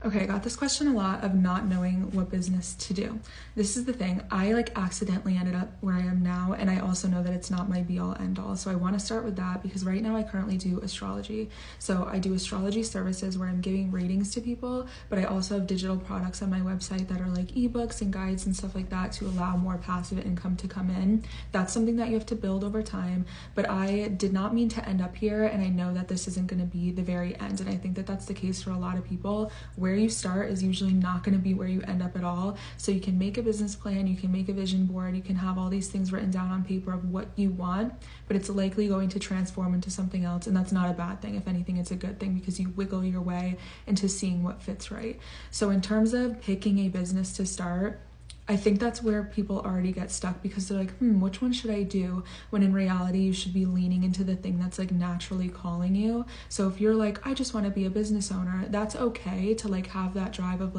Okay, I got this question a lot of not knowing what business to do. This is the thing. I accidentally ended up where I am now, and I also know that it's not my be all end all. So I want to start with that because right now I currently do astrology. So I do astrology services where I'm giving readings to people, but I also have digital products on my website that are like ebooks and guides and stuff like that to allow more passive income to come in. That's something that you have to build over time, but I did not mean to end up here, and I know that this isn't going to be the very end, and I think that that's the case for a lot of people. Where you start is usually not going to be where you end up at all. So you can make a business plan, you can make a vision board, you can have all these things written down on paper of what you want, but it's likely going to transform into something else, and that's not a bad thing. If anything, it's a good thing because you wiggle your way into seeing what fits right. So in terms of picking a business to start, I think that's where people already get stuck because they're like, which one should I do? When in reality, you should be leaning into the thing that's naturally calling you. So if you're like, I just want to be a business owner, that's okay to have that drive of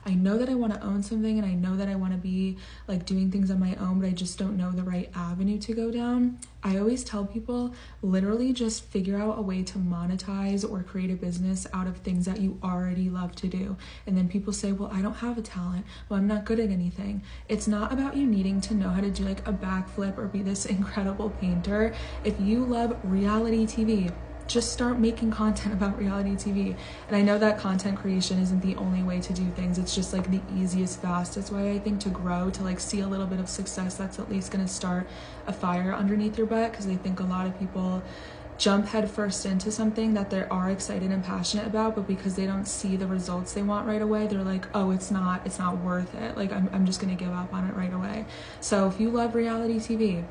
I know that I want to own something and I know that I want to be doing things on my own, but I just don't know the right avenue to go down. I always tell people literally just figure out a way to monetize or create a business out of things that you already love to do. And then people say, well, I don't have a talent. Well, I'm not good at anything. It's not about you needing to know how to do a backflip or be this incredible painter. If you love reality TV, just start making content about reality TV. And I know that content creation isn't the only way to do things. It's just the easiest, fastest way, I think, to grow, to see a little bit of success that's at least going to start a fire underneath your butt, because I think a lot of people jump headfirst into something that they are excited and passionate about, but because they don't see the results they want right away, they're like, oh, it's not worth it. I'm just going to give up on it right away. So if you love reality TV,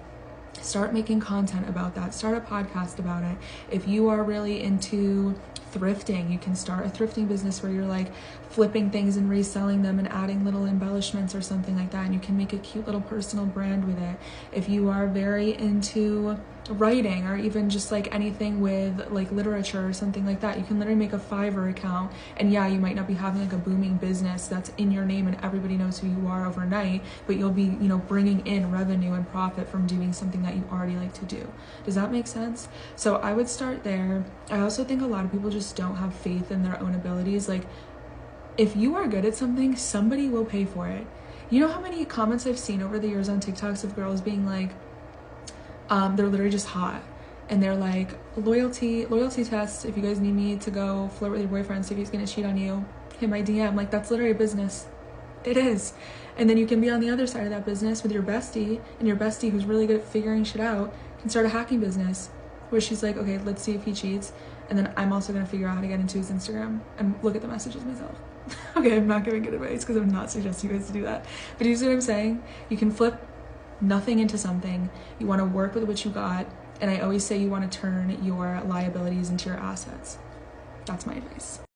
start making content about that. Start a podcast about it. If you are really into thrifting, you can start a thrifting business where you're flipping things and reselling them and adding little embellishments or something like that, and you can make a cute little personal brand with it. If you are very into writing or even just anything with literature or something like that, you can literally make a Fiverr account, and yeah, you might not be having a booming business that's in your name and everybody knows who you are overnight, but you'll be bringing in revenue and profit from doing something that you already like to do. Does that make sense? So I would start there. I also think a lot of people just don't have faith in their own abilities. If you are good at something, somebody will pay for it. You know how many comments I've seen over the years on TikToks of girls being they're literally just hot, and they're loyalty test. If you guys need me to go flirt with your boyfriend, see if he's gonna cheat on you, hit my DM. That's literally a business. It is. And then you can be on the other side of that business with your bestie, and your bestie, who's really good at figuring shit out, can start a hacking business where she's like, okay, let's see if he cheats, and then I'm also gonna figure out how to get into his Instagram and look at the messages myself. Okay, I'm not giving good advice because I'm not suggesting you guys to do that, but you see what I'm saying? You can flip nothing into something. You want to work with what you got, and I always say you want to turn your liabilities into your assets. That's my advice.